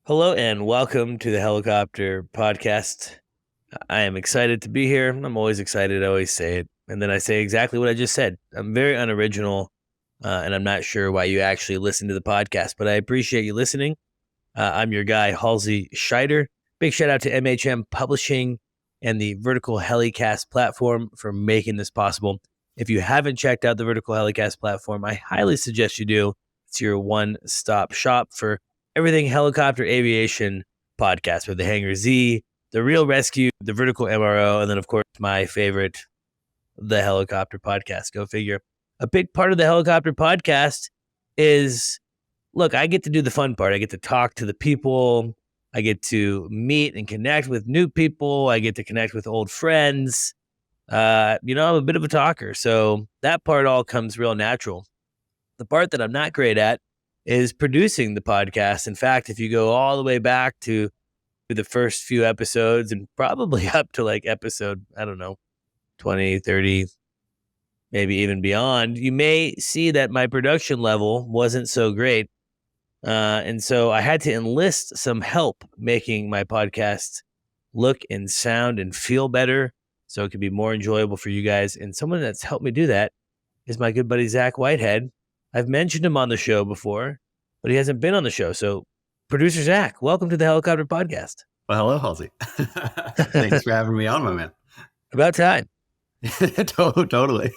Hello and welcome to the Helicopter Podcast. I am excited to be here. I'm always excited. I always say it. And then I say exactly what I just said. I'm very unoriginal, and I'm not sure why you actually listen to the podcast, but I appreciate you listening. I'm your guy, Halsey Schider. Big shout out to MHM Publishing and the Vertical HeliCASTS platform for making this possible. If you haven't checked out the Vertical HeliCASTS platform, I highly suggest you do. It's your one-stop shop for everything helicopter aviation podcast with the Hangar Z, the Real Rescue, the Vertical MRO, and then, of course, my favorite, the Helicopter Podcast. Go figure. A big part of the Helicopter Podcast is, look, I get to do the fun part. I get to talk to the people. I get to meet and connect with new people. I get to connect with old friends. I'm a bit of a talker, so that part all comes real natural. The part that I'm not great at is producing the podcast. In fact, if you go all the way back to the first few episodes and probably up to like episode, 20, 30, maybe even beyond, you may see that my production level wasn't so great. And so I had to enlist some help making my podcast look and sound and feel better so it could be more enjoyable for you guys. And someone that's helped me do that is my good buddy, Zach Whitehead. I've mentioned him on the show before, but he hasn't been on the show. So, producer Zach, welcome to the Helicopter Podcast. Well, hello, Halsey. Thanks for having me on, my man. About time. Totally.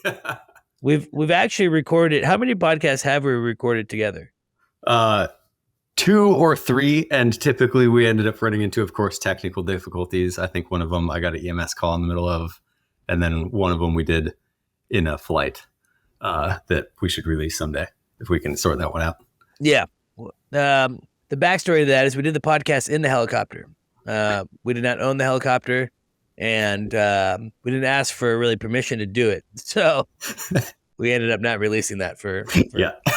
We've actually recorded. How many podcasts have we recorded together? 2 or 3, and typically we ended up running into, of course, technical difficulties. I think one of them I got an EMS call in the middle of, and then one of them we did in a flight that we should release someday if we can sort that one out. Yeah. The backstory to that is we did the podcast in the helicopter. We did not own the helicopter, and we didn't ask for really permission to do it. So we ended up not releasing that for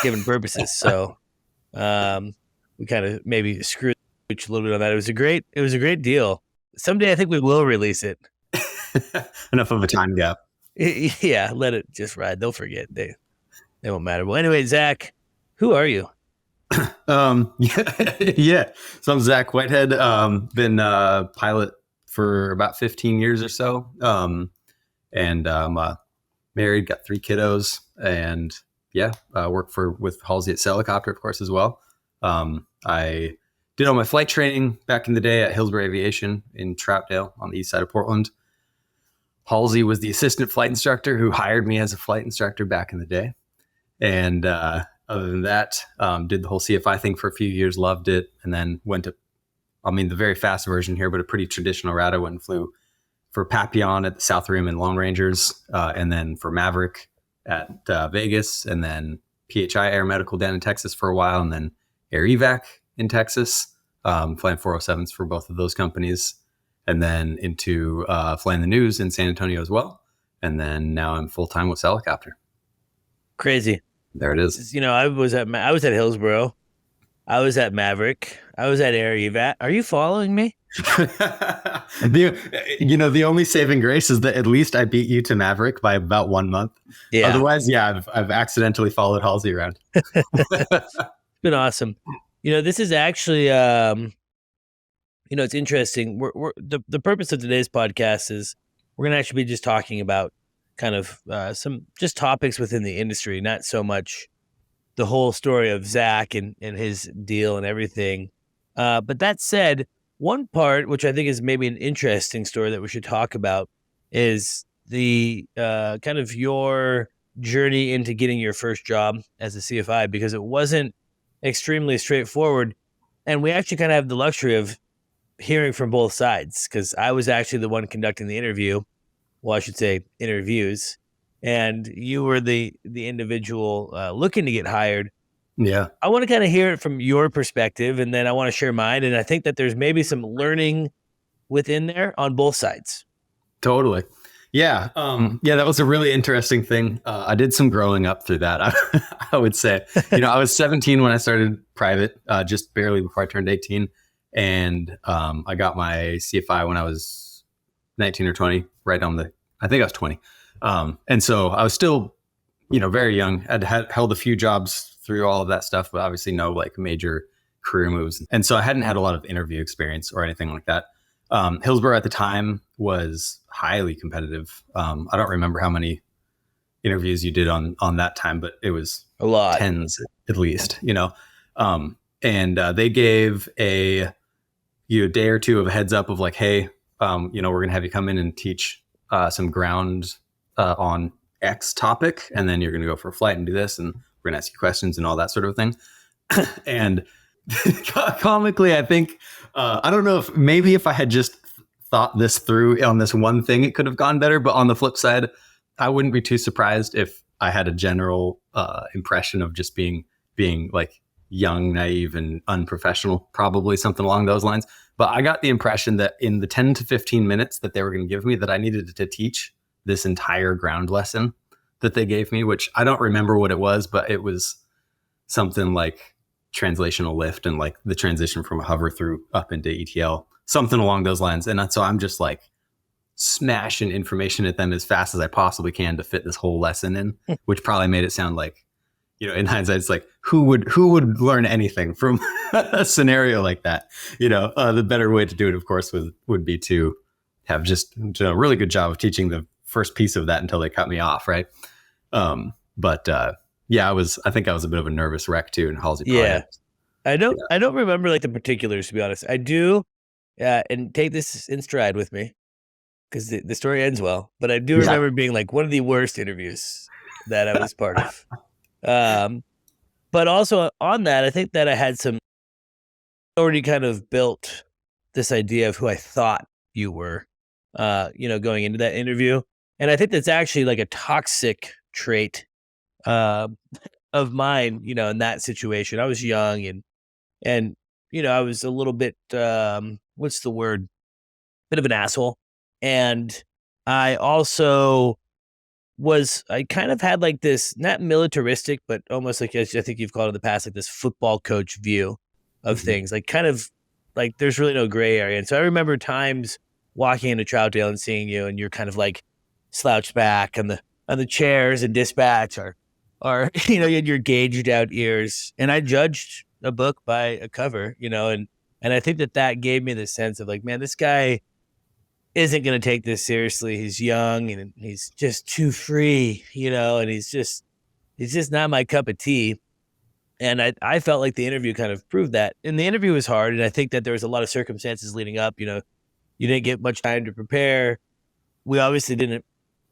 given purposes. So we kind of maybe screwed a little bit on that. It was a great deal. Someday I think we will release it. Enough of a time gap. Yeah, let it just ride. They'll forget. They won't matter. Well, anyway, Zach, who are you? Yeah. So I'm Zach Whitehead. Been a pilot for about 15 years or so. And I'm married, got 3 kiddos, and work with Halsey at Helicopter, of course, as well. I did all my flight training back in the day at Hillsborough Aviation in Troutdale on the east side of Portland. Halsey was the assistant flight instructor who hired me as a flight instructor back in the day. And other than that, did the whole CFI thing for a few years, loved it, and then went to, the very fast version here, but a pretty traditional route. I went and flew for Papillon at the South Rim and Long Rangers, and then for Maverick at Vegas, and then PHI Air Medical down in Texas for a while, and then Air Evac in Texas, flying 407s for both of those companies, and then into flying the news in San Antonio as well. And then now I'm full-time with Helicopter. Crazy. There it is. I was at Hillsborough. I was at Maverick. I was at Air Evac. Are you following me? The only saving grace is that at least I beat you to Maverick by about 1 month. Yeah. Otherwise, I've accidentally followed Halsey around. It's been awesome. This is actually, it's interesting. We're the purpose of today's podcast is we're going to actually be just talking about kind of some just topics within the industry, not so much the whole story of Zach and his deal and everything. But that said, one part, which I think is maybe an interesting story that we should talk about, is the kind of your journey into getting your first job as a CFI, because it wasn't extremely straightforward. And we actually kind of have the luxury of hearing from both sides, because I was actually the one conducting the interview. Well, I should say interviews, and you were the individual looking to get hired. Yeah. I want to kind of hear it from your perspective, and then I want to share mine. And I think that there's maybe some learning within there on both sides. Totally. Yeah. That was a really interesting thing. I did some growing up through that. I would say, I was 17 when I started private, just barely before I turned 18. And I got my CFI when I was 19 or 20, right on I think I was 20. And so I was still, very young. I'd held a few jobs through all of that stuff, but obviously no like major career moves. And so I hadn't had a lot of interview experience or anything like that. Hillsborough at the time was highly competitive. I don't remember how many interviews you did on that time, but it was A lot. tens at least, and they gave a day or two of a heads up of like, hey, we're going to have you come in and teach some ground on X topic, and then you're going to go for a flight and do this, and we're going to ask you questions and all that sort of thing. And comically, I think I don't know if I had just thought this through on this one thing, it could have gone better. But on the flip side, I wouldn't be too surprised if I had a general impression of just being like young, naive, and unprofessional, probably something along those lines. But I got the impression that in the 10 to 15 minutes that they were going to give me, that I needed to teach this entire ground lesson that they gave me, which I don't remember what it was, but it was something like translational lift and like the transition from a hover through up into ETL, something along those lines. And so I'm just like smashing information at them as fast as I possibly can to fit this whole lesson in, which probably made it sound like, in hindsight, it's like, who would learn anything from a scenario like that? The better way to do it, of course, would be to have just a really good job of teaching the first piece of that until they cut me off. Right. Yeah, I think I was a bit of a nervous wreck too. And Halsey. Yeah. I don't remember like the particulars, to be honest. I do, and take this in stride with me, because the story ends well, but I do remember being like one of the worst interviews that I was part of. But also on that, I think that I had already kind of built this idea of who I thought you were, going into that interview. And I think that's actually like a toxic trait, of mine, in that situation. I was young and, I was a little bit, what's the word? Bit of an asshole. And I also I kind of had like this, not militaristic, but almost like, as I think you've called it in the past, like this football coach view of things, like kind of like there's really no gray area. And so I remember times walking into Troutdale and seeing you, and you're kind of like slouched back on the chairs and dispatch, or you had your gauged out ears, and I judged a book by a cover, and I think that gave me the sense of like, man, this guy isn't going to take this seriously. He's young and he's just too free, and he's just not my cup of tea. And I felt like the interview kind of proved that. And the interview was hard, and I think that there was a lot of circumstances leading up. You didn't get much time to prepare. We obviously didn't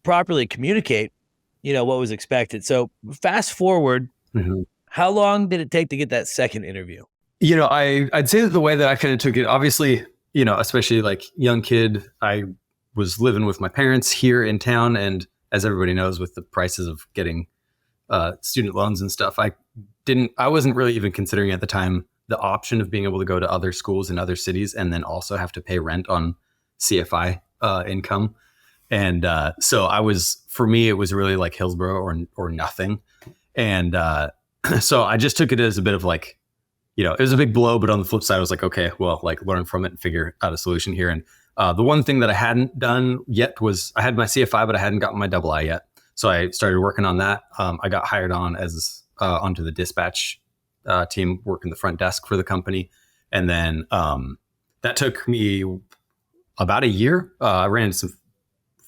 properly communicate, what was expected. So fast forward, how long did it take to get that second interview? I'd say that the way that I kind of took it, obviously, especially like young kid, I was living with my parents here in town. And as everybody knows, with the prices of getting student loans and stuff, I wasn't really even considering at the time the option of being able to go to other schools in other cities and then also have to pay rent on CFI income. And so for me, it was really like Hillsborough or nothing. And so I just took it as a bit of like, it was a big blow, but on the flip side, I was like, okay, well, like learn from it and figure out a solution here. And the one thing that I hadn't done yet was I had my CFI, but I hadn't gotten my double I yet. So I started working on that. I got hired on onto the dispatch team, working the front desk for the company. And then that took me about a year. I ran into some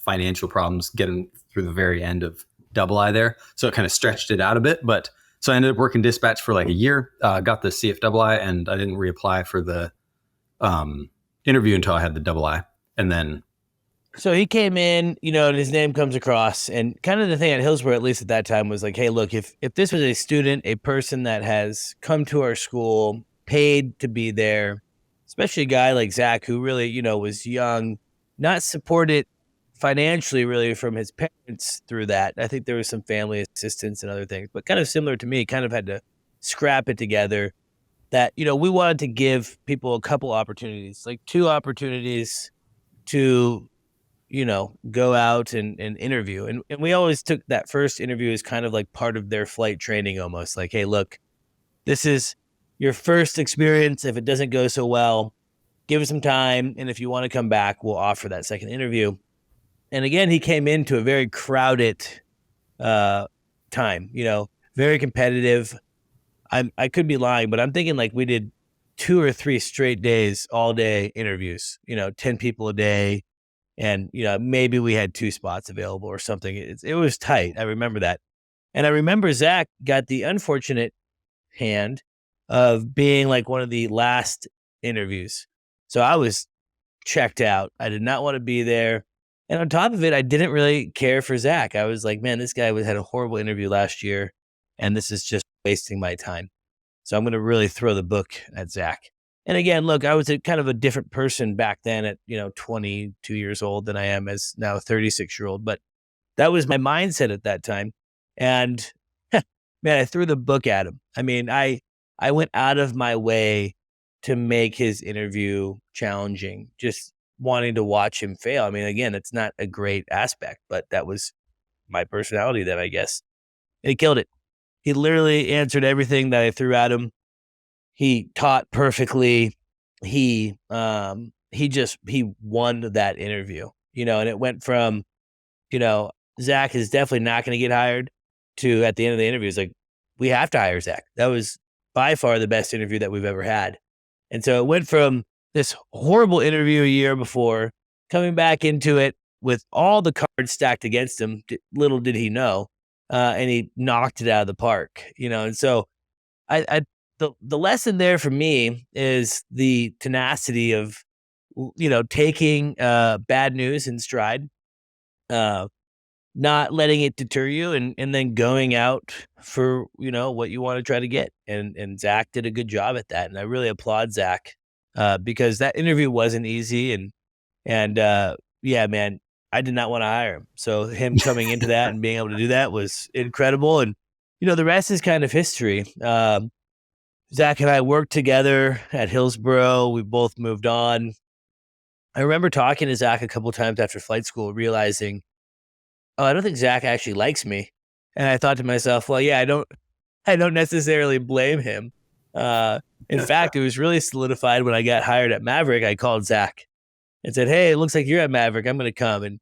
financial problems getting through the very end of double I there. So it kind of stretched it out a bit, but so I ended up working dispatch for like a year, got the CFII, and I didn't reapply for the interview until I had the double I. And then. So he came in, and his name comes across, and kind of the thing at Hillsborough, at least at that time, was like, hey, look, if this was a student, a person that has come to our school, paid to be there, especially a guy like Zach, who really, was young, not supported financially really from his parents through that. I think there was some family assistance and other things, but kind of similar to me, kind of had to scrap it together, that, we wanted to give people a couple opportunities, like 2 opportunities to, go out and interview. And we always took that first interview as kind of like part of their flight training, almost like, hey, look, this is your first experience. If it doesn't go so well, give us some time. And if you want to come back, we'll offer that second interview. And again, he came into a very crowded time, very competitive. I could be lying, but I'm thinking like we did 2 or 3 straight days, all day interviews, 10 people a day. And, maybe we had 2 spots available or something. It was tight. I remember that. And I remember Zach got the unfortunate hand of being like one of the last interviews. So I was checked out. I did not want to be there. And on top of it, I didn't really care for Zach. I was like, man, this guy had a horrible interview last year, and this is just wasting my time. So I'm going to really throw the book at Zach. And again, look, I was kind of a different person back then at, 22 years old than I am as now a 36-year-old. But that was my mindset at that time. And man, I threw the book at him. I mean, I went out of my way to make his interview challenging, just wanting to watch him fail. I mean, again, it's not a great aspect, but that was my personality then, I guess. And he killed it. He literally answered everything that I threw at him. He taught perfectly. He won that interview, and it went from, Zach is definitely not going to get hired to at the end of the interview, it's like, we have to hire Zach. That was by far the best interview that we've ever had. And so it went from this horrible interview a year before coming back into it with all the cards stacked against him. Little did he know. And he knocked it out of the park, and so the lesson there for me is the tenacity of, taking bad news in stride, not letting it deter you, and then going out for, what you want to try to get. And Zach did a good job at that. And I really applaud Zach because that interview wasn't easy. And yeah, man, I did not want to hire him. So him coming into that and being able to do that was incredible. And, the rest is kind of history. Zach and I worked together at Hillsborough. We both moved on. I remember talking to Zach a couple times after flight school, realizing, oh, I don't think Zach actually likes me. And I thought to myself, well, yeah, I don't necessarily blame him. In fact, it was really solidified when I got hired at Maverick. I called Zach and said, hey, it looks like you're at Maverick. I'm going to come. And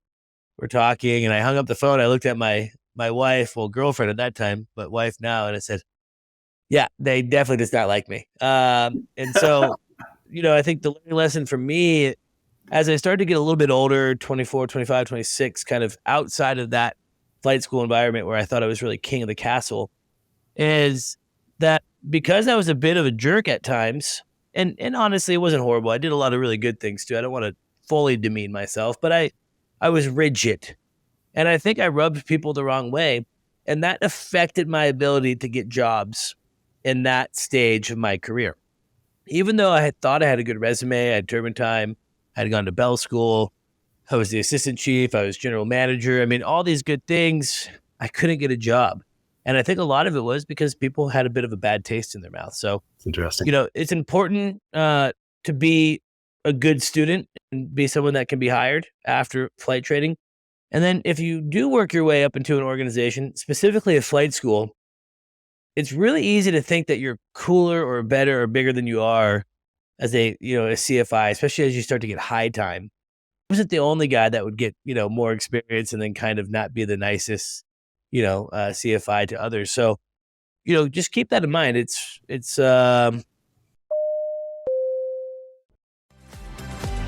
we're talking, and I hung up the phone. I looked at my wife, well, girlfriend at that time, but wife now. And I said, yeah, they definitely does not like me. And so, I think the learning lesson for me, as I started to get a little bit older, 24, 25, 26, kind of outside of that flight school environment where I thought I was really king of the castle, is that because I was a bit of a jerk at times, and honestly, it wasn't horrible. I did a lot of really good things too. I don't want to fully demean myself, but I was rigid. And I think I rubbed people the wrong way. And that affected my ability to get jobs in that stage of my career. Even though I had thought I had a good resume, I had turbine time, I had gone to Bell School, I was the assistant chief, I was general manager. I mean, all these good things, I couldn't get a job. And I think a lot of it was because people had a bit of a bad taste in their mouth. So, It's interesting. It's important to be a good student and be someone that can be hired after flight training. And then if you do work your way up into an organization, specifically a flight school, it's really easy to think that you're cooler or better or bigger than you are as a CFI, especially as you start to get high time. I wasn't the only guy that would get, more experience and then kind of not be the nicest, CFI to others. So, just keep that in mind.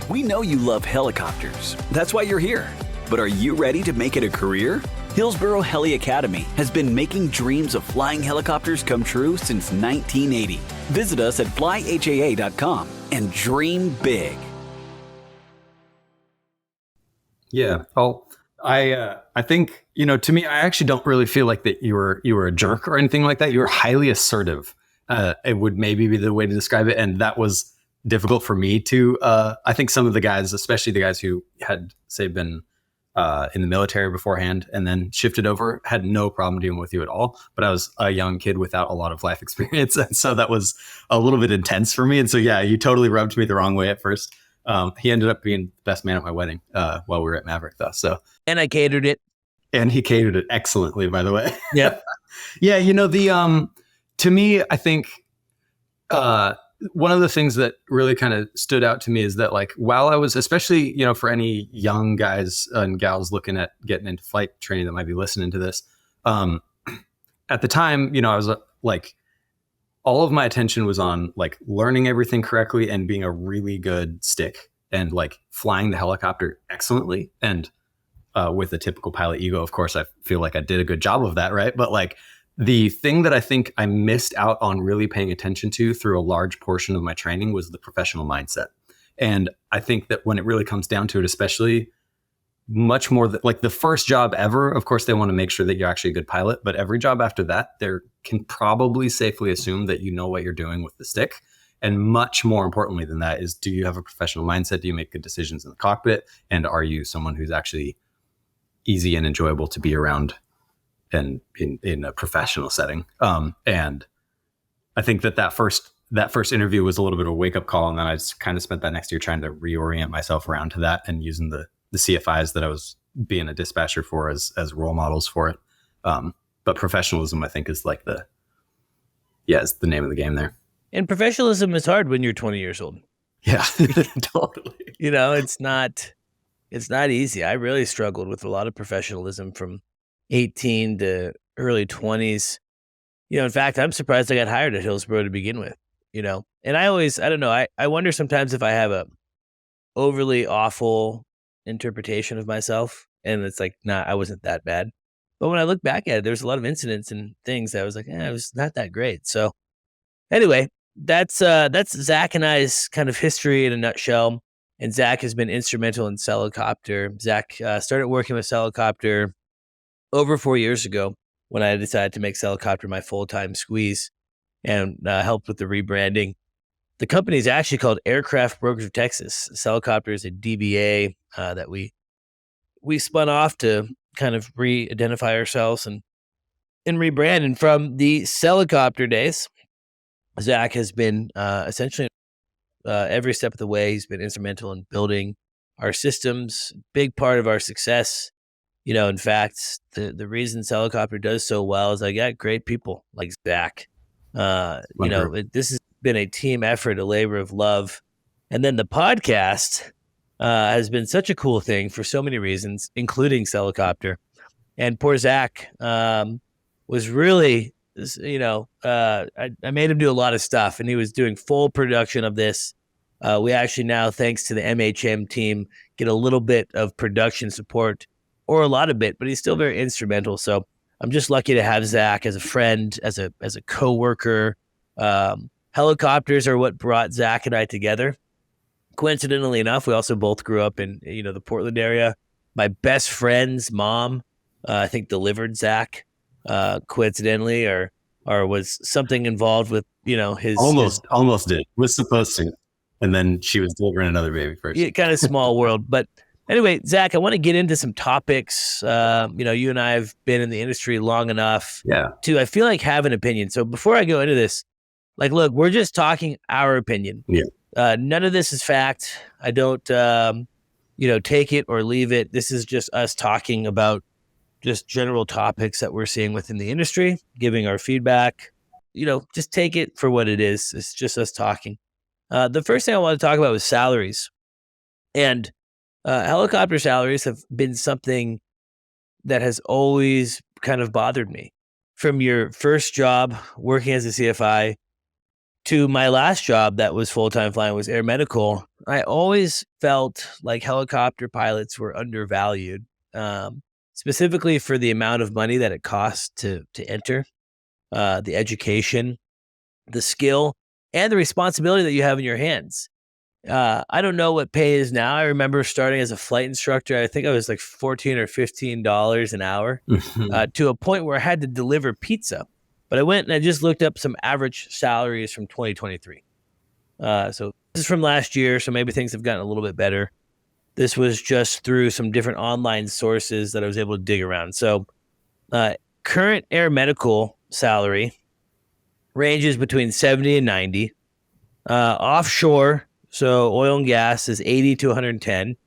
We know you love helicopters. That's why you're here. But are you ready to make it a career? Hillsborough Heli Academy has been making dreams of flying helicopters come true since 1980. Visit us at flyhaa.com and dream big. Yeah. Well, I think, to me, I actually don't really feel like that you were a jerk or anything like that. You were highly assertive. It would maybe be the way to describe it. And that was difficult for me to, I think some of the guys, especially the guys who had, say, been in the military beforehand and then shifted over, had no problem dealing with you at all. But I was a young kid without a lot of life experience. And so that was a little bit intense for me. And so, yeah, you totally rubbed me the wrong way at first. He ended up being the best man at my wedding while we were at Maverick, though. So, and I catered it. And he catered it excellently, by the way. Yep. Yeah. To me, I think one of the things that really kind of stood out to me is that, like, while I was, especially, for any young guys and gals looking at getting into flight training that might be listening to this, at the time, I was like, all of my attention was on like learning everything correctly and being a really good stick and like flying the helicopter excellently. And with the typical pilot ego, of course, I feel like I did a good job of that, right? But like the thing that I think I missed out on really paying attention to through a large portion of my training was the professional mindset. And I think that when it really comes down to it, especially much more like the first job ever, of course, they want to make sure that you're actually a good pilot. But every job after that, they can probably safely assume that you know what you're doing with the stick. And much more importantly than that is, do you have a professional mindset? Do you make good decisions in the cockpit? And are you someone who's actually easy and enjoyable to be around and in a professional setting? And I think that first interview was a little bit of a wake up call. And then I just kind of spent that next year trying to reorient myself around to that and using the CFIs that I was being a dispatcher for as role models for it. But professionalism, I think, is like it's the name of the game there. And professionalism is hard when you're 20 years old. Yeah, totally. It's not easy. I really struggled with a lot of professionalism from 18 to early 20s. In fact, I'm surprised I got hired at Hillsborough to begin with, and I don't know. I wonder sometimes if I have a overly awful interpretation of myself, and it's like, nah, I wasn't that bad. But when I look back at it, there's a lot of incidents and things that I was like, it was not that great. So anyway, that's Zach and I's kind of history in a nutshell. And Zach has been instrumental in Helicopter. Zach started working with Helicopter over 4 years ago when I decided to make Helicopter my full-time squeeze, and helped with the rebranding. The company is actually called Aircraft Brokers of Texas. Helicopter is a DBA that we spun off to kind of re-identify ourselves and rebrand. And from the Helicopter days, Zach has been essentially every step of the way. He's been instrumental in building our systems, big part of our success. In fact, the reason Helicopter does so well is I got great people like Zach. This has been a team effort, a labor of love. And then the podcast has been such a cool thing for so many reasons, including Helicopter. And poor Zach was really, I made him do a lot of stuff, and he was doing full production of this. We actually now, thanks to the MHM team, get a little bit of production support, or a lot of it, but he's still very instrumental. So I'm just lucky to have Zach as a friend, as a coworker. Helicopters are what brought Zach and I together. Coincidentally enough, we also both grew up in the Portland area. My best friend's mom, I think, delivered Zach. Coincidentally, or was something involved with his almost did, was supposed to, and then she was delivering another baby first. Yeah, kind of small world. But anyway, Zach, I want to get into some topics. You and I have been in the industry long enough to, I feel like, have an opinion. So before I go into this, look, we're just talking our opinion. Yeah. None of this is fact. I don't take it or leave it. This is just us talking about just general topics that we're seeing within the industry, giving our feedback. Just take it for what it is. It's just us talking. The first thing I want to talk about was salaries. And helicopter salaries have been something that has always kind of bothered me. From your first job working as a CFI to my last job that was full-time flying was air medical, I always felt like helicopter pilots were undervalued. Specifically for the amount of money that it costs to enter, the education, the skill, and the responsibility that you have in your hands. I don't know what pay is now. I remember starting as a flight instructor. I think I was like $14 or $15 an hour to a point where I had to deliver pizza. But I went and I just looked up some average salaries from 2023. So this is from last year, so maybe things have gotten a little bit better. This was just through some different online sources that I was able to dig around. So current air medical salary ranges between 70 and 90. Offshore, so oil and gas, is 80 to 110.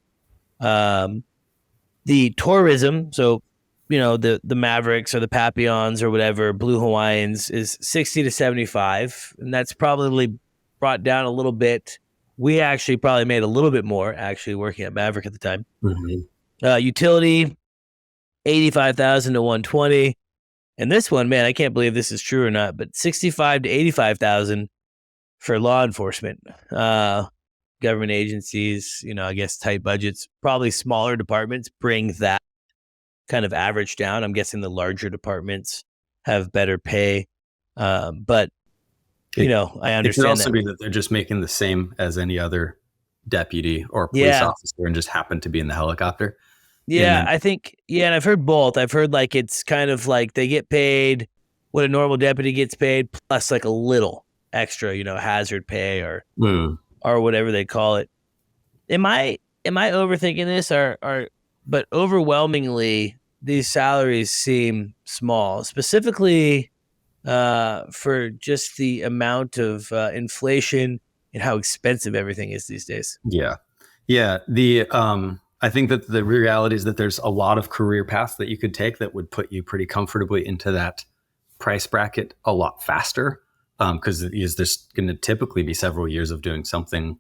The tourism, so the Mavericks or the Papillons or whatever, Blue Hawaiians, is 60 to 75, and that's probably brought down a little bit. We actually probably made a little bit more actually working at Maverick at the time. Mm-hmm. Utility, 85,000 to 120, And this one, man, I can't believe this is true or not, but 65 to 85,000 for law enforcement. Government agencies, I guess tight budgets, probably smaller departments bring that kind of average down. I'm guessing the larger departments have better pay. But I understand it could also that. be that they're just making the same as any other deputy or police officer and just happen to be in the helicopter. Yeah, I think, and I've heard both. I've heard like it's kind of like they get paid what a normal deputy gets paid plus like a little extra, hazard pay or whatever they call it. Am I overthinking this but overwhelmingly these salaries seem small, specifically for just the amount of inflation and how expensive everything is these days. Yeah. I think that the reality is that there's a lot of career paths that you could take that would put you pretty comfortably into that price bracket a lot faster. Because there's going to typically be several years of doing something,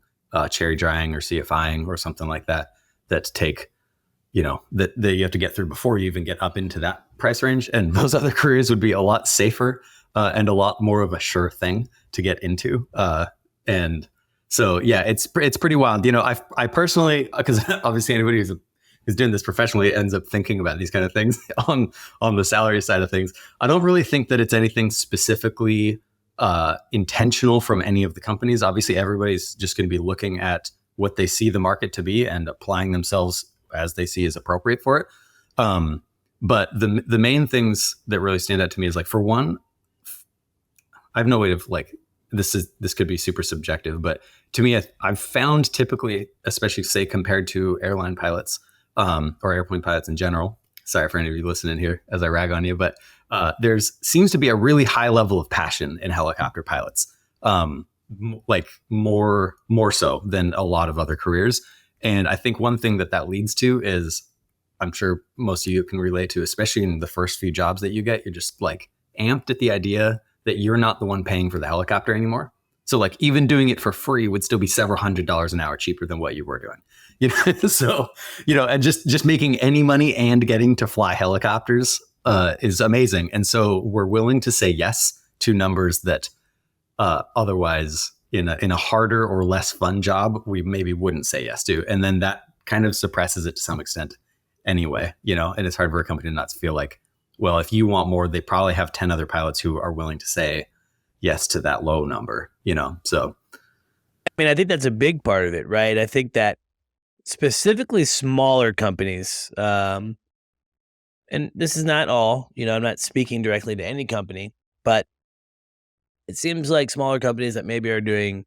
cherry drying or CFIing or something like that take, that you have to get through before you even get up into that price range. And those other careers would be a lot safer and a lot more of a sure thing to get into. And so, yeah, it's pretty wild. I personally, because obviously anybody who's doing this professionally ends up thinking about these kind of things on the salary side of things. I don't really think that it's anything specifically intentional from any of the companies. Obviously, everybody's just going to be looking at what they see the market to be and applying themselves as they see is appropriate for it. But the main things that really stand out to me is, like, for one, I have no way of, like, this could be super subjective, but to me, I've found typically, especially say compared to airline pilots or airplane pilots in general. Sorry for any of you listening here as I rag on you, but seems to be a really high level of passion in helicopter pilots, like more so than a lot of other careers. And I think one thing that leads to is, I'm sure most of you can relate to, especially in the first few jobs that you get, you're just like amped at the idea that you're not the one paying for the helicopter anymore. So like even doing it for free would still be several $100s an hour cheaper than what you were doing. So, and just making any money and getting to fly helicopters is amazing. And so we're willing to say yes to numbers that otherwise in a harder or less fun job, we maybe wouldn't say yes to. And then that kind of suppresses it to some extent anyway, and it's hard for a company to not feel like, well, if you want more, they probably have 10 other pilots who are willing to say yes to that low number, so. I mean, I think that's a big part of it, right? I think that specifically smaller companies, and this is not all, I'm not speaking directly to any company, but it seems like smaller companies that maybe are doing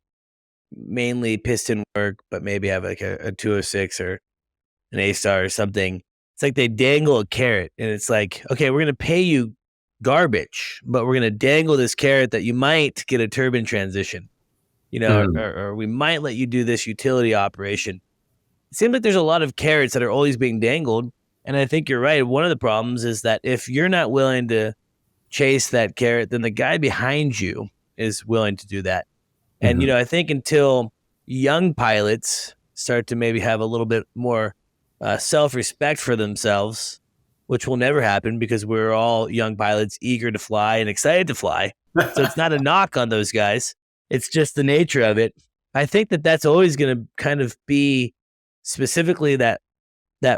mainly piston work, but maybe have like a 206 or an A-star or something. It's like they dangle a carrot and it's like, okay, we're going to pay you garbage, but we're going to dangle this carrot that you might get a turbine transition, or we might let you do this utility operation. It seems like there's a lot of carrots that are always being dangled. And I think you're right. One of the problems is that if you're not willing to chase that carrot, then the guy behind you is willing to do that. And, I think until young pilots start to maybe have a little bit more self-respect for themselves, which will never happen because we're all young pilots eager to fly and excited to fly. So it's not a knock on those guys. It's just the nature of it. I think that's always going to kind of be specifically that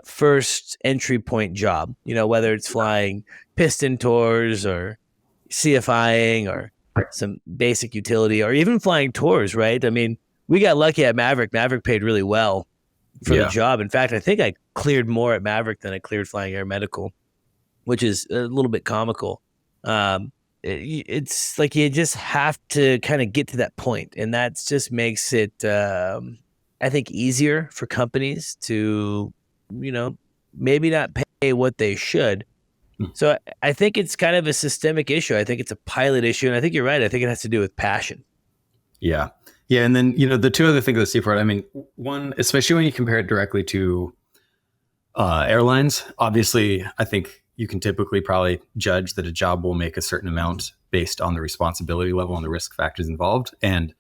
first entry point job, whether it's flying piston tours or CFIing or some basic utility or even flying tours, right? I mean, we got lucky at Maverick. Maverick paid really well for the job. In fact, I think I cleared more at Maverick than I cleared flying air medical, which is a little bit comical. It's like you just have to kind of get to that point, and that just makes it, I think, easier for companies to, maybe not pay what they should. So I think it's kind of a systemic issue. I think it's a pilot issue, and I think you're right. I think it has to do with passion. Yeah. Yeah. And then, the two other things that see for it, I mean, one, especially when you compare it directly to airlines, obviously, I think you can typically probably judge that a job will make a certain amount based on the responsibility level and the risk factors involved. And,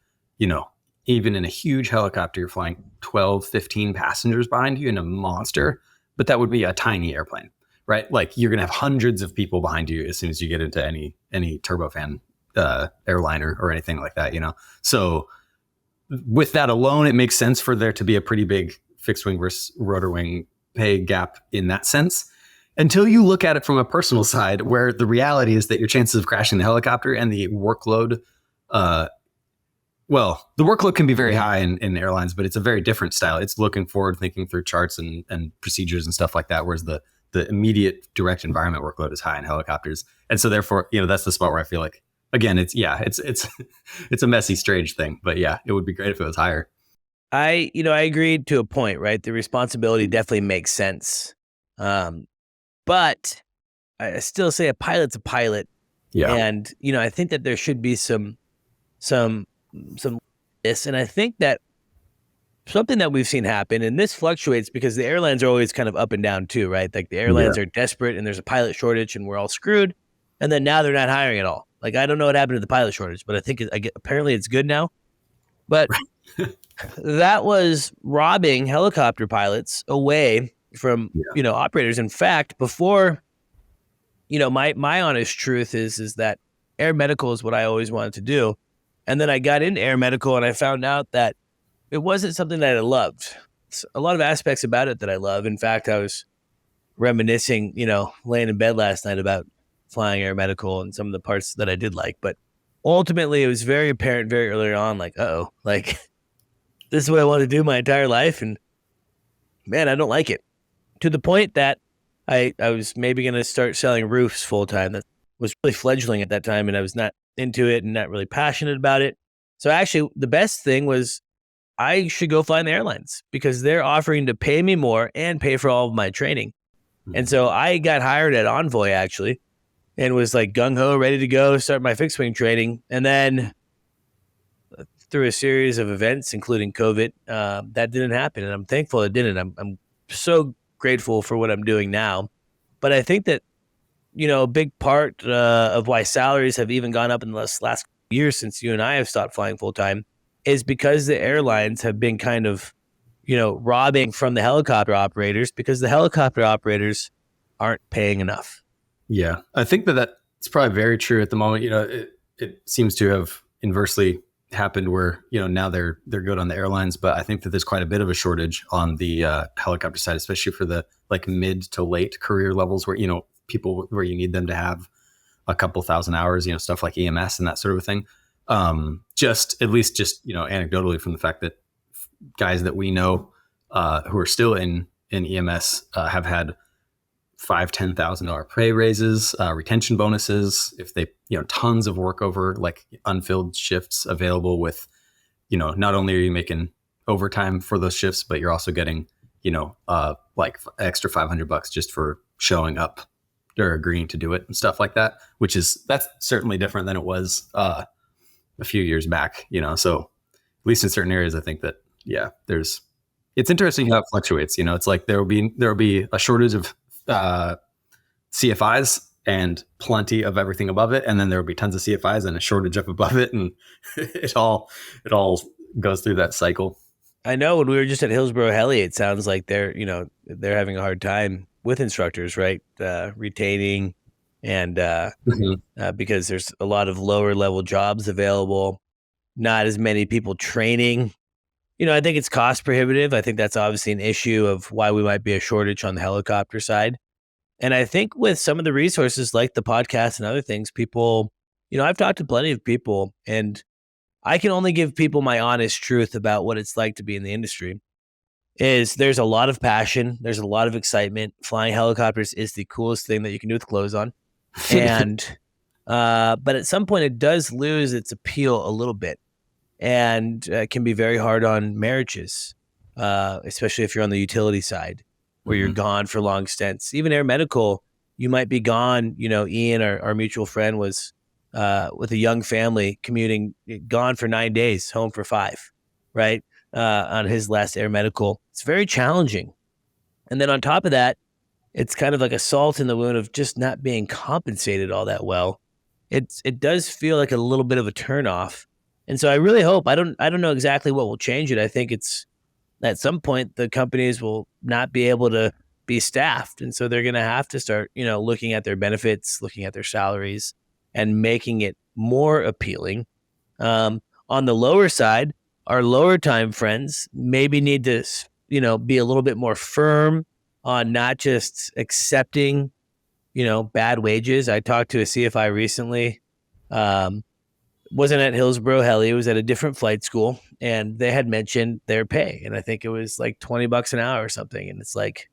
even in a huge helicopter, you're flying 12, 15 passengers behind you in a monster, but that would be a tiny airplane, right? Like you're going to have hundreds of people behind you as soon as you get into any turbofan airliner or anything like that, So with that alone, it makes sense for there to be a pretty big fixed wing versus rotor wing pay gap in that sense. Until you look at it from a personal side, where the reality is that your chances of crashing the helicopter and the workload, the workload can be very high in airlines, but it's a very different style. It's looking forward, thinking through charts and procedures and stuff like that, whereas the immediate direct environment workload is high in helicopters. And so therefore, that's the spot where I feel like, again, it's it's a messy, strange thing, but yeah, it would be great if it was higher. I agreed to a point, right? The responsibility definitely makes sense. But I still say a pilot's a pilot. Yeah. And, I think that there should be some this. And I think that something that we've seen happen, and this fluctuates because the airlines are always kind of up and down too, right? Like the airlines are desperate and there's a pilot shortage and we're all screwed. And then now they're not hiring at all. Like, I don't know what happened to the pilot shortage, but I think apparently it's good now. But that was robbing helicopter pilots away from, operators. In fact, before, my honest truth is that air medical is what I always wanted to do. And then I got into air medical and I found out that it wasn't something that I loved. It's a lot of aspects about it that I love. In fact, I was reminiscing, laying in bed last night about flying air medical and some of the parts that I did like. But ultimately, it was very apparent very early on, like, this is what I want to do my entire life. And man, I don't like it. To the point that I was maybe going to start selling roofs full time. That was really fledgling at that time, and I was not into it and not really passionate about it. So actually, the best thing was I should go fly in the airlines because they're offering to pay me more and pay for all of my training. And so I got hired at Envoy actually and was like gung-ho, ready to go, start my fixed wing training. And then through a series of events, including COVID, that didn't happen. And I'm thankful it didn't. I'm so grateful for what I'm doing now. But I think that, a big part of why salaries have even gone up in the last year since you and I have stopped flying full time is because the airlines have been kind of, robbing from the helicopter operators because the helicopter operators aren't paying enough. Yeah, I think that's probably very true at the moment. It seems to have inversely happened where, now they're good on the airlines, but I think that there's quite a bit of a shortage on the helicopter side, especially for the like mid to late career levels where, people where you need them to have a couple thousand hours, stuff like EMS and that sort of a thing. Just anecdotally from the fact that guys that we know who are still in EMS have had $5,000-$10,000 pay raises, retention bonuses, if they, tons of work over like unfilled shifts available with, not only are you making overtime for those shifts, but you're also getting, like extra $500 just for showing up or agreeing to do it and stuff like that, that's certainly different than it was a few years back, so at least in certain areas, I think that, it's interesting how it fluctuates. It's like there will be a shortage of CFIs and plenty of everything above it. And then there will be tons of CFIs and a shortage up above it. And it all goes through that cycle. I know when we were just at Hillsborough Heli, it sounds like they're having a hard time with instructors, right? Retaining and because there's a lot of lower level jobs available, not as many people training. I think it's cost prohibitive. I think that's obviously an issue of why we might be a shortage on the helicopter side. And I think with some of the resources like the podcast and other things, people, I've talked to plenty of people and I can only give people my honest truth about what it's like to be in the industry. There's a lot of passion. There's a lot of excitement. Flying helicopters is the coolest thing that you can do with clothes on. And, but at some point it does lose its appeal a little bit. And it can be very hard on marriages, especially if you're on the utility side where you're gone for long stints. Even air medical, you might be gone. Ian, our mutual friend, was with a young family commuting, gone for 9 days, home for 5, right? On his last air medical. It's very challenging. And then on top of that, it's kind of like a salt in the wound of just not being compensated all that well. It does feel like a little bit of a turnoff. And so I really hope, I don't know exactly what will change it. I think it's at some point the companies will not be able to be staffed. And so they're going to have to start, looking at their benefits, looking at their salaries, and making it more appealing. On the lower side, our lower time friends maybe need to, be a little bit more firm on not just accepting, bad wages. I talked to a CFI recently, wasn't at Hillsborough Heli, it was at a different flight school, and they had mentioned their pay. And I think it was like $20 an hour or something. And it's like,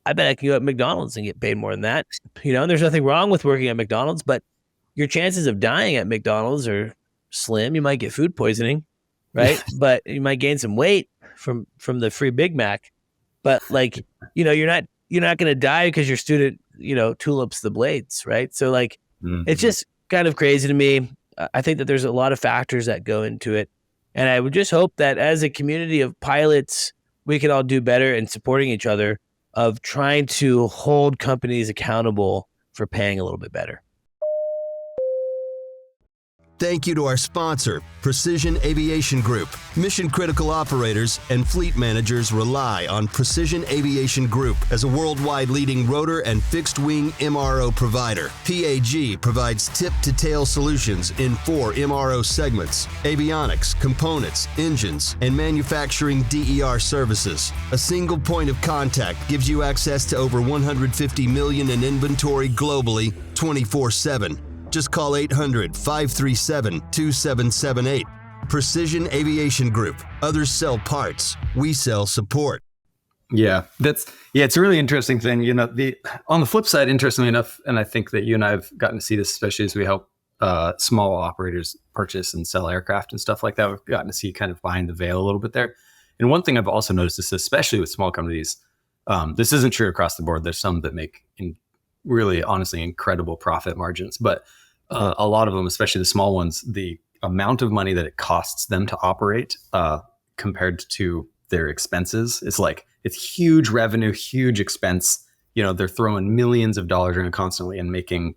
I bet I can go at McDonald's and get paid more than that. And there's nothing wrong with working at McDonald's, but your chances of dying at McDonald's are slim. You might get food poisoning, right? But you might gain some weight from the free Big Mac. But like, you're not going to die because your student, tulips the blades, right? So like, it's just kind of crazy to me. I think that there's a lot of factors that go into it. And I would just hope that as a community of pilots, we can all do better in supporting each other of trying to hold companies accountable for paying a little bit better. Thank you to our sponsor, Precision Aviation Group. Mission-critical operators and fleet managers rely on Precision Aviation Group as a worldwide leading rotor and fixed-wing MRO provider. PAG provides tip-to-tail solutions in 4 MRO segments: avionics, components, engines, and manufacturing DER services. A single point of contact gives you access to over 150 million in inventory globally, 24/7. Just call 800-537-2778. Precision Aviation Group. Others sell parts. We sell support. Yeah, it's a really interesting thing. On the flip side, interestingly enough, and I think that you and I have gotten to see this, especially as we help small operators purchase and sell aircraft and stuff like that. We've gotten to see kind of behind the veil a little bit there. And one thing I've also noticed is, especially with small companies, this isn't true across the board. There's some that make really, honestly, incredible profit margins, but a lot of them, especially the small ones, the amount of money that it costs them to operate compared to their expenses is like, it's huge revenue, huge expense. They're throwing millions of dollars around constantly and making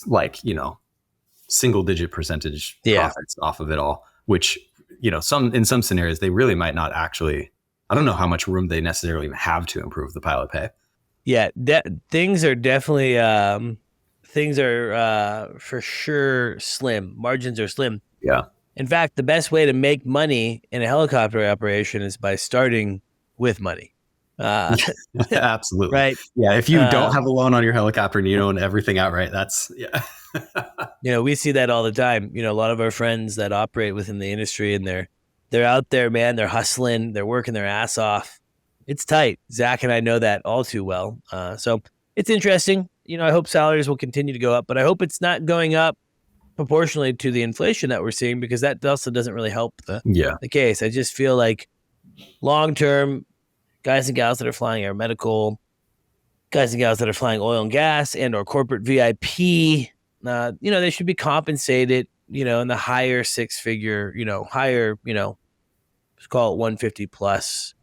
like, single digit percentage profits off of it all, which, in some scenarios, they really might not actually, I don't know how much room they necessarily even have to improve the pilot pay. Yeah, things are definitely, for sure slim. Margins are slim. Yeah. In fact, the best way to make money in a helicopter operation is by starting with money. Absolutely. Right. Yeah. If you don't have a loan on your helicopter and you own everything outright, that's, yeah. We see that all the time. A lot of our friends that operate within the industry, and they're out there, man, they're hustling, they're working their ass off. It's tight. Zach and I know that all too well. So it's interesting. I hope salaries will continue to go up, but I hope it's not going up proportionally to the inflation that we're seeing, because that also doesn't really help the case. I just feel like long-term, guys and gals that are flying aeromedical, guys and gals that are flying oil and gas and or corporate VIP, they should be compensated, in the higher six-figure, higher, let's call it 150 plus,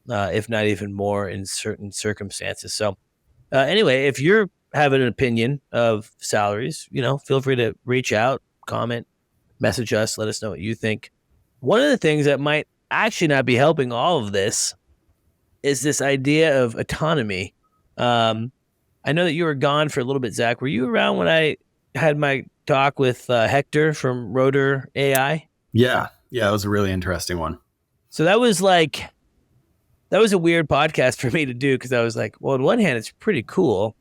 if not even more in certain circumstances. So anyway, if you're having an opinion of salaries, feel free to reach out, comment, message us, let us know what you think. One of the things that might actually not be helping all of this is this idea of autonomy. I know that you were gone for a little bit, Zach. Were you around when I had my talk with Hector from Rotor AI? Yeah, it was a really interesting one. So that was a weird podcast for me to do, because I was like, well, on one hand, it's pretty cool.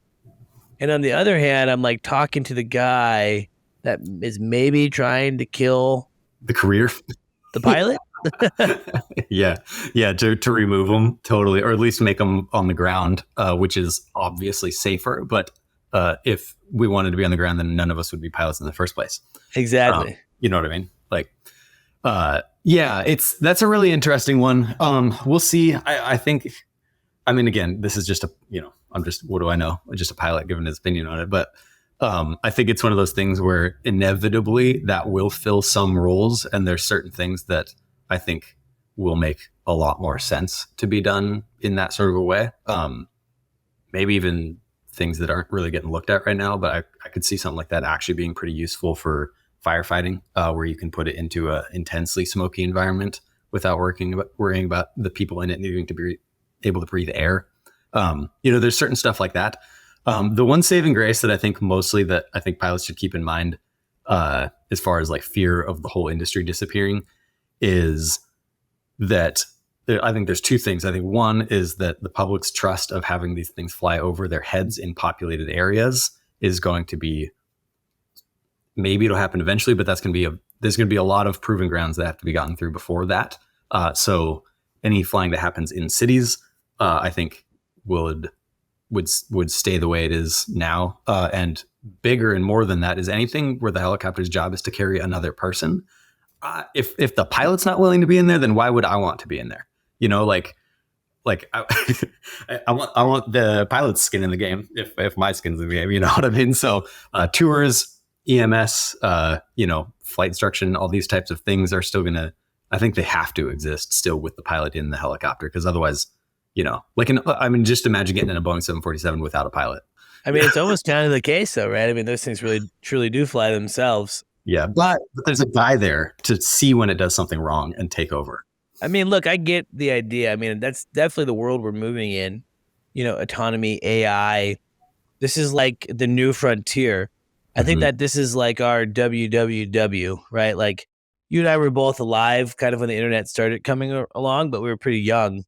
And on the other hand, I'm like talking to the guy that is maybe trying to kill the career, the pilot. Yeah. To remove them totally, or at least make them on the ground, which is obviously safer. But if we wanted to be on the ground, then none of us would be pilots in the first place. Exactly. You know what I mean? Like, that's a really interesting one. We'll see. I think, again, this is just what do I know? I'm just a pilot giving his opinion on it. But I think it's one of those things where inevitably that will fill some roles. And there's certain things that I think will make a lot more sense to be done in that sort of a way. Maybe even things that aren't really getting looked at right now, but I could see something like that actually being pretty useful for firefighting, where you can put it into an intensely smoky environment without worrying about the people in it needing to be able to breathe air. There's certain stuff like that. The one saving grace that I think pilots should keep in mind, as far as like fear of the whole industry disappearing, is that I think there's two things. I think one is that the public's trust of having these things fly over their heads in populated areas is going to be, maybe it'll happen eventually, but there's going to be a lot of proving grounds that have to be gotten through before that. So any flying that happens in cities, I think would stay the way it is now. And bigger and more than that is anything where the helicopter's job is to carry another person. If the pilot's not willing to be in there, then why would I want to be in there? I want the pilot's skin in the game. If my skin's in the game, you know what I mean? So tours, EMS, flight instruction, all these types of things are still I think they have to exist still with the pilot in the helicopter, because otherwise, just imagine getting in a Boeing 747 without a pilot. I mean, it's almost kind of the case though, right? I mean, those things really, truly do fly themselves. Yeah, but there's a guy there to see when it does something wrong and take over. I mean, look, I get the idea. I mean, that's definitely the world we're moving in. Autonomy, AI. This is like the new frontier. I think that this is like our WWW, right? Like you and I were both alive kind of when the internet started coming along, but we were pretty young.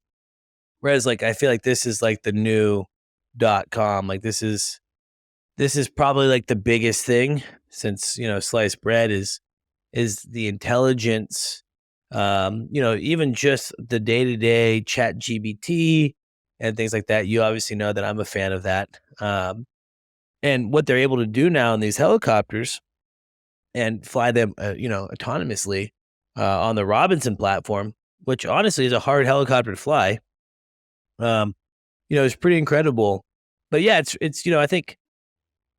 Whereas like, I feel like this is like the new .com. Like this is probably like the biggest thing since, sliced bread is the intelligence, even just the day-to-day chat GBT and things like that. You obviously know that I'm a fan of that. And what they're able to do now in these helicopters and fly them, autonomously on the Robinson platform, which honestly is a hard helicopter to fly. It's pretty incredible. But yeah, it's I think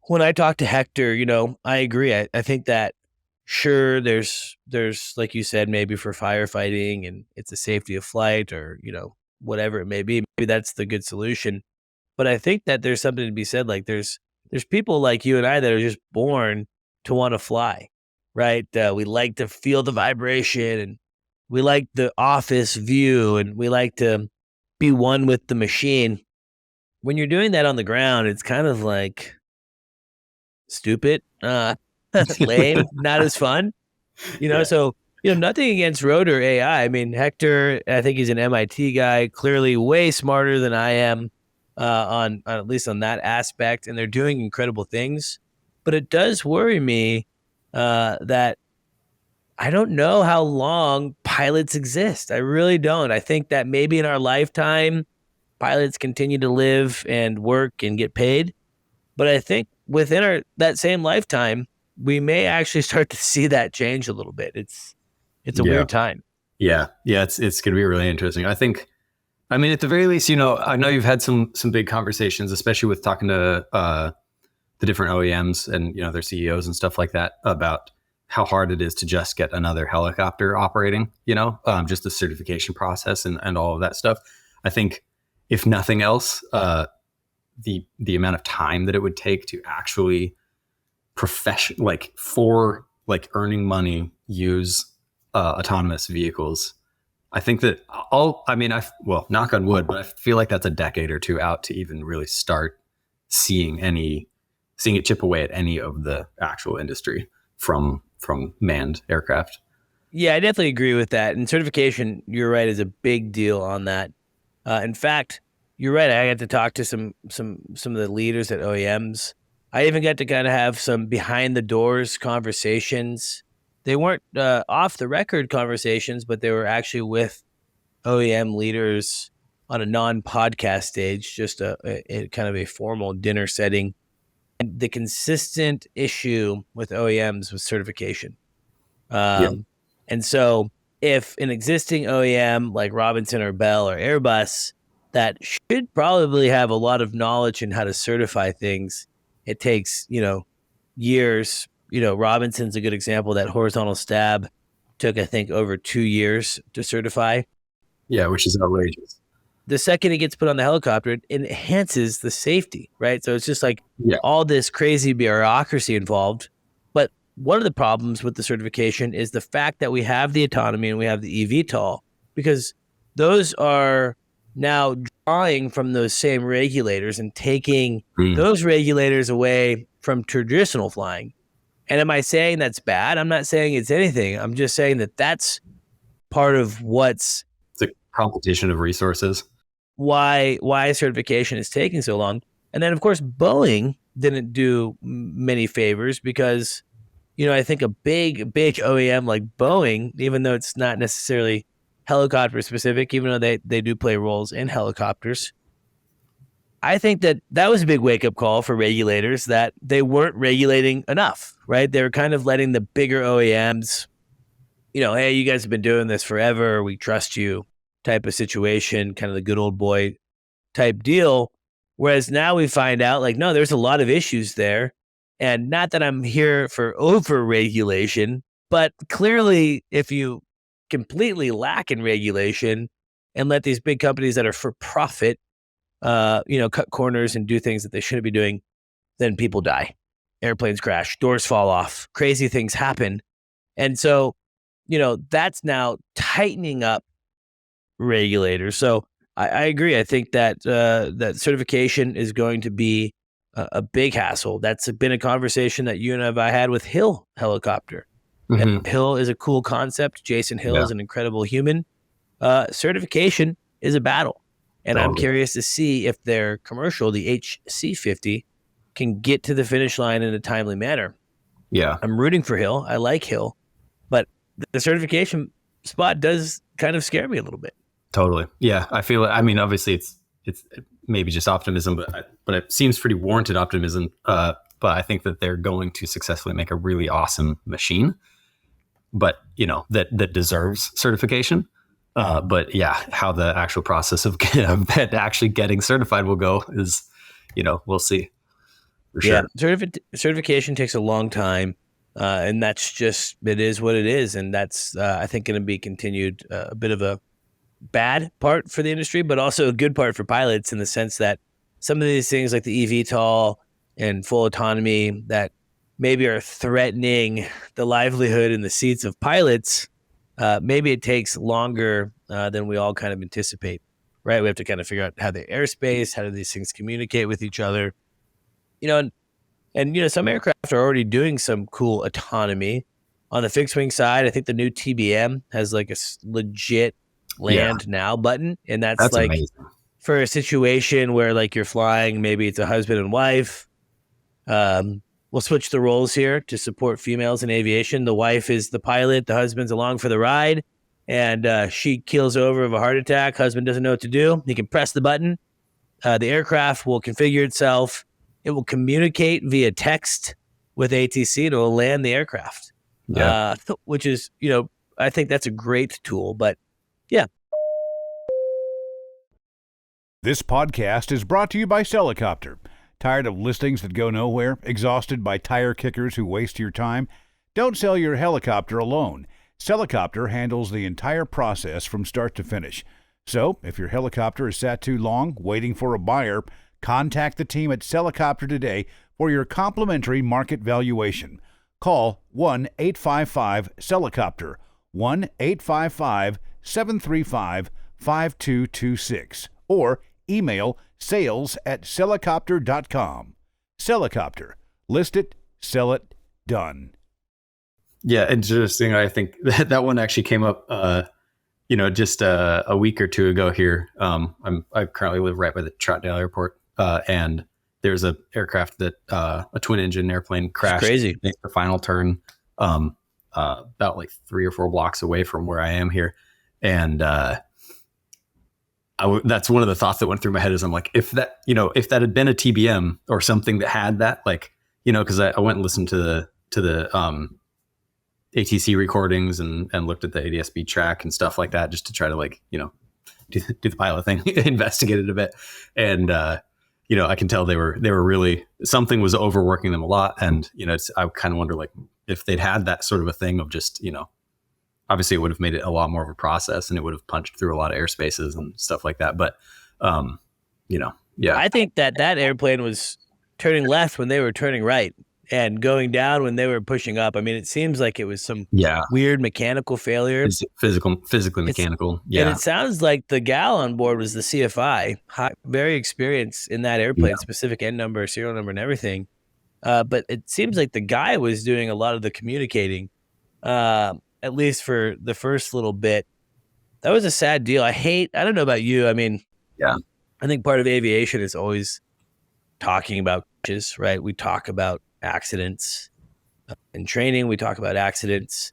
when I talk to Hector, I agree. I think that sure, there's like you said, maybe for firefighting and it's a safety of flight or, whatever it may be, maybe that's the good solution. But I think that there's something to be said. Like there's people like you and I that are just born to want to fly, right? We like to feel the vibration and we like the office view and we like to be one with the machine. When you're doing that on the ground, it's kind of like stupid, lame, not as fun, Yeah. So, nothing against rotor AI. I mean, Hector, I think he's an MIT guy, clearly way smarter than I am on at least on that aspect. And they're doing incredible things. But it does worry me that I don't know how long pilots exist. I really don't. I think that maybe in our lifetime, pilots continue to live and work and get paid. But I think within that same lifetime, we may actually start to see that change a little bit. It's a weird time. Yeah. It's going to be really interesting. I think, at the very least, I know you've had some big conversations, especially with talking to the different OEMs and, their CEOs and stuff like that about how hard it is to just get another helicopter operating, just the certification process and all of that stuff. I think if nothing else, the amount of time that it would take to actually for earning money, use autonomous vehicles. I think that knock on wood, but I feel like that's a decade or two out to even really start seeing it chip away at any of the actual industry from manned aircraft. Yeah, I definitely agree with that. And certification, you're right, is a big deal on that. In fact, you're right. I got to talk to some of the leaders at OEMs. I even got to kind of have some behind the doors conversations. They weren't off the record conversations, but they were actually with OEM leaders on a non-podcast stage, just a kind of a formal dinner setting. And the consistent issue with OEMs was certification. And so if an existing OEM like Robinson or Bell or Airbus that should probably have a lot of knowledge in how to certify things, it takes, years. Robinson's a good example. That horizontal stab took, I think, over 2 years to certify. Yeah, which is outrageous. The second it gets put on the helicopter, it enhances the safety, right? So it's just like all this crazy bureaucracy involved. But one of the problems with the certification is the fact that we have the autonomy and we have the eVTOL, because those are now drawing from those same regulators and taking Mm. those regulators away from traditional flying. And am I saying that's bad? I'm not saying it's anything. I'm just saying that that's part of It's a competition of resources. why certification is taking so long. And then, of course, Boeing didn't do many favors because, I think a big OEM like Boeing, even though it's not necessarily helicopter specific, even though they do play roles in helicopters, I think that was a big wake up call for regulators that they weren't regulating enough, right? They were kind of letting the bigger OEMs, hey, you guys have been doing this forever. We trust you type of situation, kind of the good old boy type deal. Whereas now we find out like, no, there's a lot of issues there. And not that I'm here for over regulation, but clearly if you completely lack in regulation and let these big companies that are for profit, cut corners and do things that they shouldn't be doing, then people die. Airplanes crash, doors fall off, crazy things happen. And so, that's now tightening up regulators. So I agree. I think that that certification is going to be a big hassle. That's been a conversation that you and I had with Hill Helicopter. Mhm. Hill is a cool concept. Jason Hill Yeah. is an incredible human. Certification is a battle. And I'm Totally. curious to see if their commercial, the HC50, can get to the finish line in a timely manner. Yeah, I'm rooting for Hill. I like Hill. But the certification spot does kind of scare me a little bit. totally. Yeah, I feel. I mean, obviously, it's maybe just optimism, but it seems pretty warranted optimism. But I think that they're going to successfully make a really awesome machine, but that deserves certification. But yeah, how the actual process of actually getting certified will go is, we'll see. For sure. Yeah, certification takes a long time, and that's just it is what it is, and that's I think going to be continued a bit of a bad part for the industry, but also a good part for pilots in the sense that some of these things like the eVTOL and full autonomy that maybe are threatening the livelihood and the seats of pilots, maybe it takes longer than we all kind of anticipate, right? We have to kind of figure out how the airspace, how do these things communicate with each other, and some aircraft are already doing some cool autonomy. On the fixed wing side, I think the new TBM has like a legit land now button, and that's like amazing. for a situation where like you're flying, maybe it's a husband and wife. We'll switch the roles here to support females in aviation. The wife is the pilot, the husband's along for the ride, and she keels over of a heart attack. Husband doesn't know what to do. He can press the button. The aircraft will configure itself. It will communicate via text with ATC and it will land the aircraft. Yeah. Which is, I think that's a great tool, but yeah. This podcast is brought to you by HeliCASTS. Tired of listings that go nowhere? Exhausted by tire kickers who waste your time? Don't sell your helicopter alone. HeliCASTS handles the entire process from start to finish. So, if your helicopter is sat too long waiting for a buyer, contact the team at HeliCASTS today for your complimentary market valuation. Call 1-855-HeliCASTS, 1-855-735-5226, or email sales@helicopter.com. HeliCASTS. List it, sell it, done. Yeah, interesting. I think that one actually came up, just a week or two ago here. I currently live right by the Troutdale Airport, and there's a aircraft that a twin engine airplane crashed. Crazy. Made the final turn, about like 3 or 4 blocks away from where I am here, and that's one of the thoughts that went through my head. Is I'm like, if that had been a TBM or something that had that, like, because I went and listened to the ATC recordings and looked at the ADS-B track and stuff like that, just to try to do the pilot thing, investigate it a bit. And, I can tell they were really, something was overworking them a lot. And, I kind of wonder like if they'd had that sort of a thing of just, obviously it would have made it a lot more of a process and it would have punched through a lot of airspaces and stuff like that. But, yeah. I think that airplane was turning left when they were turning right. and going down when they were pushing up. I mean, it seems like it was some weird mechanical failure. Physically mechanical. And it sounds like the gal on board was the CFI, very experienced in that airplane, specific end number, serial number, and everything. But it seems like the guy was doing a lot of the communicating, at least for the first little bit. That was a sad deal. I don't know about you. I mean, I think part of aviation is always talking about crashes, right? We talk about accidents in training. We talk about accidents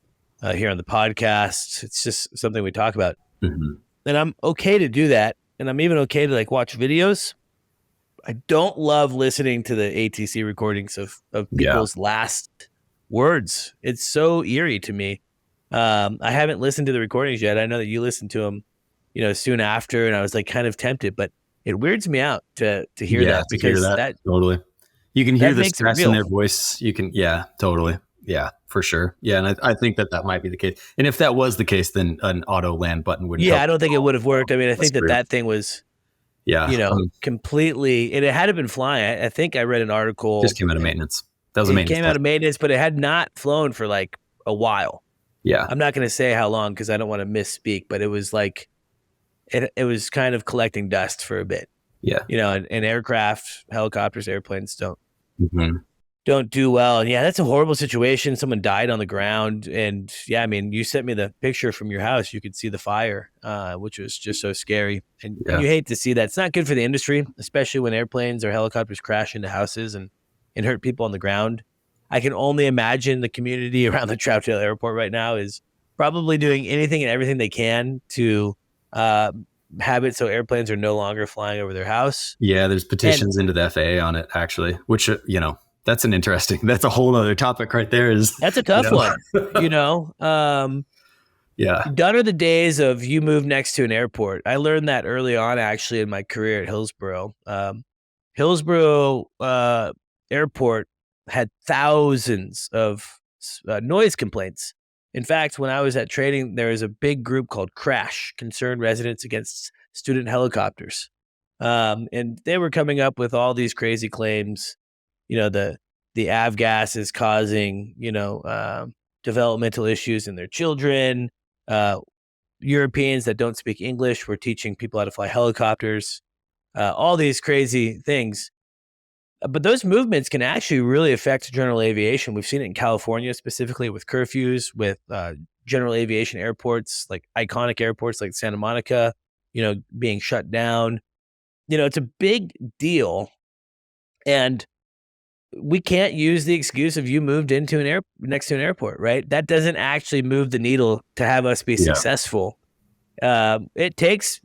here on the podcast. It's just something we talk about. And I'm okay to do that. And I'm even okay to like watch videos. I don't love listening to the ATC recordings of people's last words. It's so eerie to me. I haven't listened to the recordings yet. I know that you listened to them, soon after, and I was like kind of tempted, but it weirds me out to hear that, because that totally, you can hear the stress in their voice. You can, totally. Yeah, for sure. Yeah. And I think that might be the case. And if that was the case, then an auto land button wouldn't. I don't think it would have worked. I mean, I think that thing was, completely, and it hadn't been flying. I think I read an article. Just came out of maintenance. That was a maintenance. It came out of maintenance, but it had not flown for like a while. Yeah. I'm not going to say how long because I don't want to misspeak, but it was like, it was kind of collecting dust for a bit. Yeah. And aircraft, helicopters, airplanes don't do well. And that's a horrible situation. Someone died on the ground. And I mean, you sent me the picture from your house. You could see the fire, which was just so scary. And you hate to see that. It's not good for the industry, especially when airplanes or helicopters crash into houses and hurt people on the ground. I can only imagine the community around the Troutdale Airport right now is probably doing anything and everything they can to have it so airplanes are no longer flying over their house. Yeah, there's petitions into the FAA on it, actually, which, that's a whole other topic right there. That's a tough one, Done are the days of you move next to an airport. I learned that early on, actually, in my career at Hillsborough. Hillsborough Airport had thousands of noise complaints. In fact, when I was at training, there was a big group called CRASH, Concerned Residents Against Student Helicopters. And they were coming up with all these crazy claims. The avgas is causing, developmental issues in their children. Europeans that don't speak English were teaching people how to fly helicopters. All these crazy things. But those movements can actually really affect general aviation. We've seen it in California, specifically with curfews, with general aviation airports, like iconic airports like Santa Monica, being shut down. It's a big deal. And we can't use the excuse of you moved into next to an airport, right? That doesn't actually move the needle to have us be successful. It takes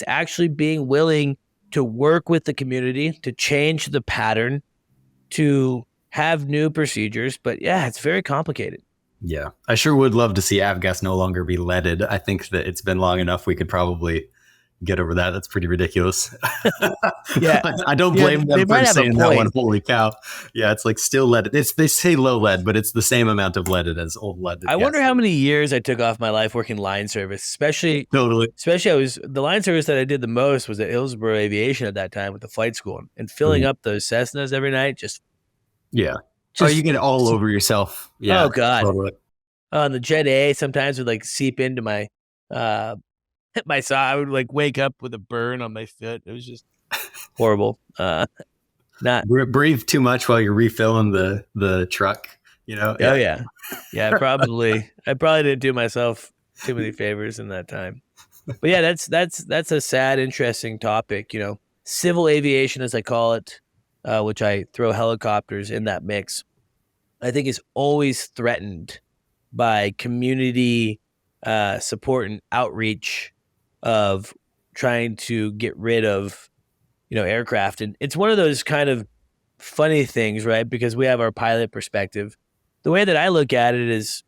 actually being willing to work with the community, to change the pattern, to have new procedures. But it's very complicated. Yeah. I sure would love to see avgas no longer be leaded. I think that it's been long enough. We could probably get over that. That's pretty ridiculous. I don't blame them for saying that one. Holy cow. Yeah, it's like still leaded. They say low lead, but it's the same amount of leaded as old lead. I wonder how many years I took off my life working line service, especially the line service that I did the most was at Hillsborough Aviation at that time with the flight school, and filling up those Cessnas every night. You get it all over yourself. Yeah. Oh God. Totally. On the Jet A, sometimes would like seep into my my saw. I would like wake up with a burn on my foot. It was just horrible. Not breathe too much while you're refilling the truck. I probably didn't do myself too many favors in that time. But that's a sad, interesting topic. Civil aviation, as I call it, which I throw helicopters in that mix, I think is always threatened by community support and outreach of trying to get rid of, aircraft. And it's one of those kind of funny things, right? Because we have our pilot perspective. The way that I look at it is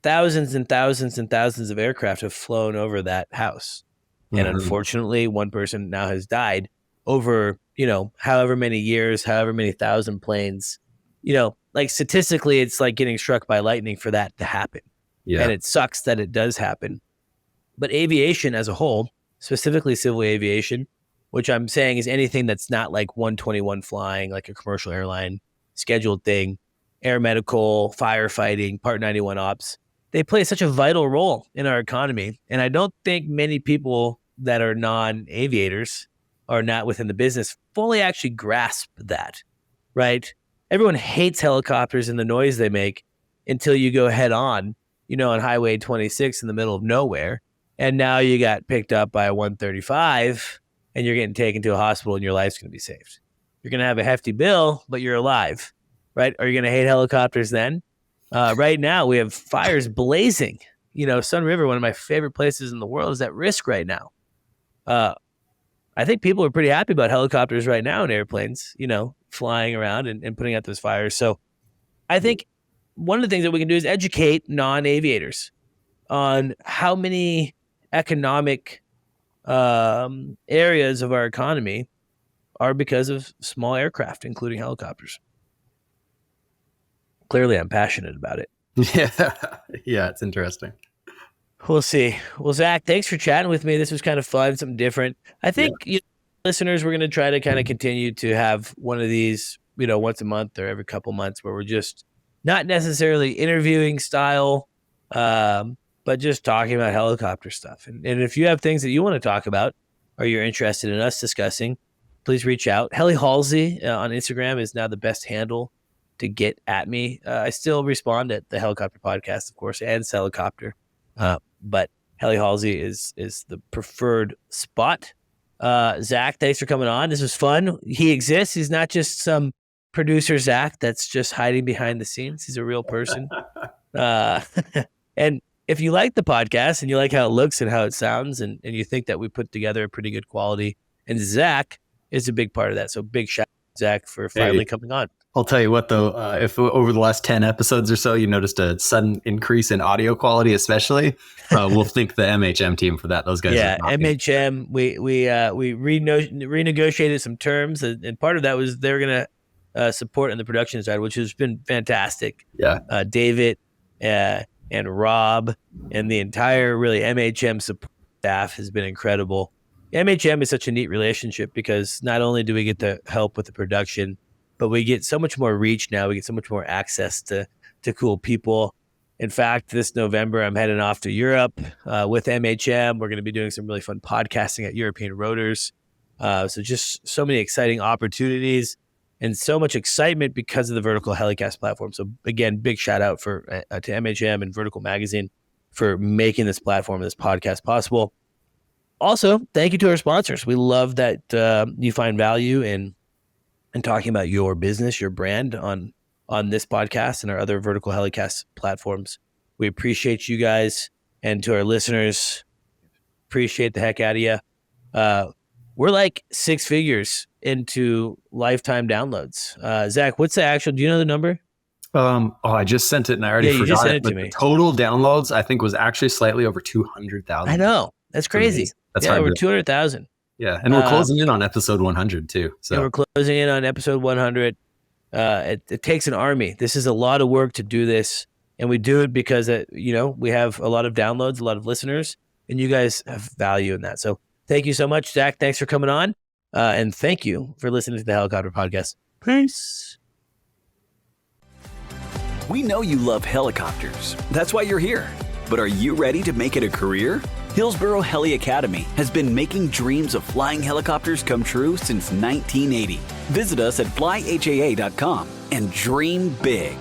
thousands and thousands and thousands of aircraft have flown over that house. And unfortunately, one person now has died over, however many years, however many thousand planes. Like statistically, it's like getting struck by lightning for that to happen. Yeah. And it sucks that it does happen. But aviation as a whole, specifically civil aviation, which I'm saying is anything that's not like 121 flying, like a commercial airline scheduled thing, air medical, firefighting, Part 91 ops. They play such a vital role in our economy. And I don't think many people that are non-aviators or not within the business fully actually grasp that, right? Everyone hates helicopters and the noise they make until you go head on, on Highway 26 in the middle of nowhere. And now you got picked up by a 135 and you're getting taken to a hospital and your life's going to be saved. You're going to have a hefty bill, but you're alive, right? Are you going to hate helicopters then? Right now, we have fires blazing. Sun River, one of my favorite places in the world, is at risk right now. I think people are pretty happy about helicopters right now and airplanes, flying around and putting out those fires. So I think one of the things that we can do is educate non-aviators on how many economic areas of our economy are because of small aircraft, including helicopters. Clearly, I'm passionate about it. Yeah, it's interesting. We'll see. Well, Zach, thanks for chatting with me. This was kind of fun, something different. I think listeners, we're going to try to kind of continue to have one of these, once a month or every couple months where we're just not necessarily interviewing style, but just talking about helicopter stuff. And if you have things that you want to talk about or you're interested in us discussing, please reach out. Halsey on Instagram is now the best handle to get at me. I still respond at the Helicopter Podcast, of course, and Helicopter. But Halsey is the preferred spot. Zach, thanks for coming on. This was fun. He exists. He's not just some producer Zach that's just hiding behind the scenes. He's a real person. And if you like the podcast and you like how it looks and how it sounds and you think that we put together a pretty good quality, and Zach is a big part of that. So big shout out to Zach for finally coming on. I'll tell you what, though, if over the last 10 episodes or so, you noticed a sudden increase in audio quality, especially, we'll thank the MHM team for that. Those guys. Yeah, MHM, we renegotiated some terms, and part of that was they were going to support on the production side, which has been fantastic. Yeah. David and Rob and the entire really MHM support staff has been incredible. MHM is such a neat relationship because not only do we get the help with the production, but we get so much more reach now. We get so much more access to cool people. In fact, this November, I'm heading off to Europe with MHM. We're going to be doing some really fun podcasting at European Rotors. So just so many exciting opportunities and so much excitement because of the Vertical HeliCASTS platform. So again, big shout out to MHM and Vertical Magazine for making this platform, this podcast possible. Also, thank you to our sponsors. We love that you find value in talking about your business, your brand on this podcast and our other Vertical HeliCASTS platforms. We appreciate you guys, and to our listeners, appreciate the heck out of you. We're like 6 figures into lifetime downloads. Zach, what's the actual, do you know the number? I just sent it and I already forgot just sent it. it to But me. the total downloads, I think, was actually slightly over 200,000. I know. That's crazy. That's over hard 200,000. Yeah, and we're closing in on episode 100 too. So And we're closing in on episode 100. It takes an army. This is a lot of work to do this, and we do it because we have a lot of downloads, a lot of listeners, and you guys have value in that. So thank you so much, Zach. Thanks for coming on, and thank you for listening to the Helicopter Podcast. Peace. We know you love helicopters. That's why you're here. But are you ready to make it a career? Hillsboro Heli Academy has been making dreams of flying helicopters come true since 1980. Visit us at flyhaa.com and dream big.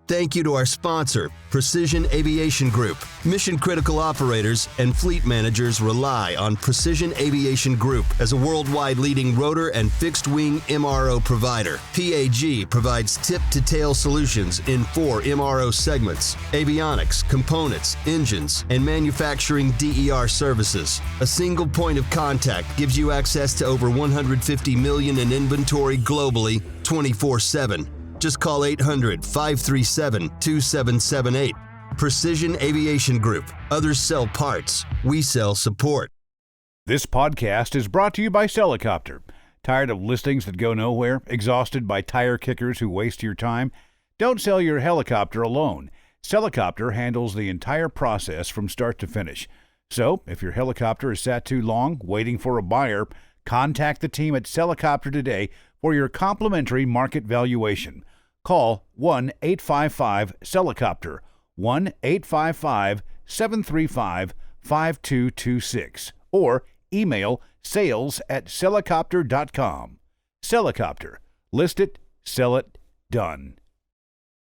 Thank you to our sponsor, Precision Aviation Group. Mission-critical operators and fleet managers rely on Precision Aviation Group as a worldwide leading rotor and fixed-wing MRO provider. PAG provides tip-to-tail solutions in 4 MRO segments: avionics, components, engines, and manufacturing DER services. A single point of contact gives you access to over 150 million in inventory globally, 24/7. Just call 800-537-2778. Precision Aviation Group. Others sell parts. We sell support. This podcast is brought to you by HeliCASTS. Tired of listings that go nowhere? Exhausted by tire kickers who waste your time? Don't sell your helicopter alone. HeliCASTS handles the entire process from start to finish. So, if your helicopter is sat too long waiting for a buyer, contact the team at HeliCASTS today for your complimentary market valuation. Call 1-855-HELICOPTER, 1-855-735-5226, or email sales@helicopter.com. HeliCASTS. List it, sell it, done.